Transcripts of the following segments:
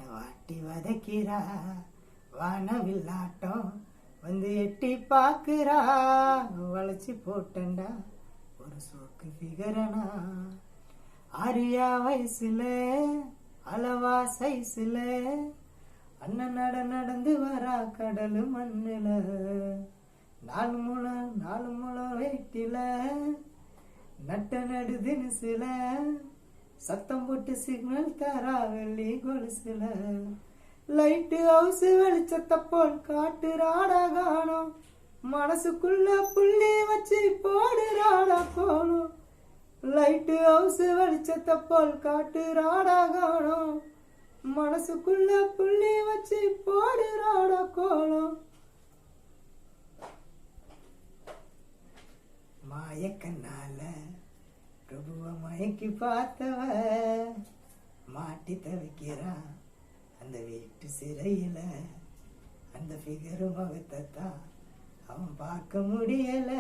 வாட்டி வதக்கிறா, வானவில்லாட்டம் வந்து எட்டி பாக்குறா, வளைச்சி போட்டண்டா ஒரு சோக்கு ஃபிகரனா. ஆரியா வயசுல அளவா சைஸ்ல அண்ணன் நடந்து வரா கடலு மண்ணுல. 4 முழம் வெயிட்டில நட்ட நடுதுன்னு சில சத்தம் போட்டு சிக்னல் தரா வெள்ளி கொலுசுல. லைட்டு ஹவுஸ் வெளிச்சத்தை போல் காட்டுறாடா காணோம், மனசுக்குள்ள புள்ளி வச்சு போடுறாடா கோணம். லைட்டு ஹவுஸ் வெளிச்சத்தை போல் காட்டுறாடா காணோம், மனசுக்குள்ள புள்ளி வச்சு போடுறாடா கோணம். மாயக்கண்ணால பிரபுவ மயக்கி பார்த்தவ மாட்டி தவிக்கிறா அந்த வீட்டு சிறையில. அந்த ஃபிகரு முகத்தை தான் அவன் பார்க்க முடியல,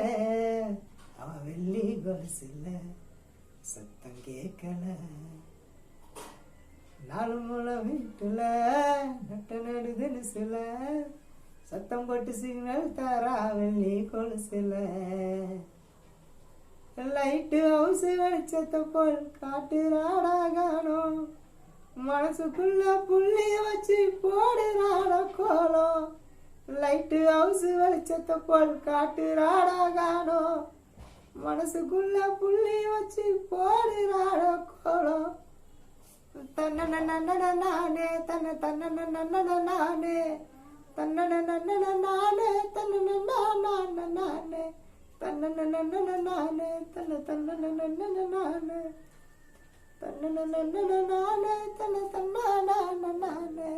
அவன் வெள்ளி கொலுசுல சத்தம் கேட்கல. 4 முழம் வீட்டுல நட்ட நடுதுன்னு சில சத்தம் போட்டு சிக்னல் தாரா வெள்ளி கொலுசுல. லைட்டு ஹவுஸ் வெளிச்சத்தை போல் காட்டுறாடா காணோம், மனசுக்குள்ள புள்ளிய வச்சு போடுறாடா கோலம். லைட்டு ஹவுஸ் வெளிச்சத்தை போல் காட்டுறாடா காணோம், மனசுக்குள்ள புள்ளிய வச்சு போடுறாடா கோலம். தன்ன நானே தன்ன தன்ன நானே தன்ன நானே தன்ன நானே தன்ன நானே தன்ன நானே தன்ன நானே தன்ன நானே.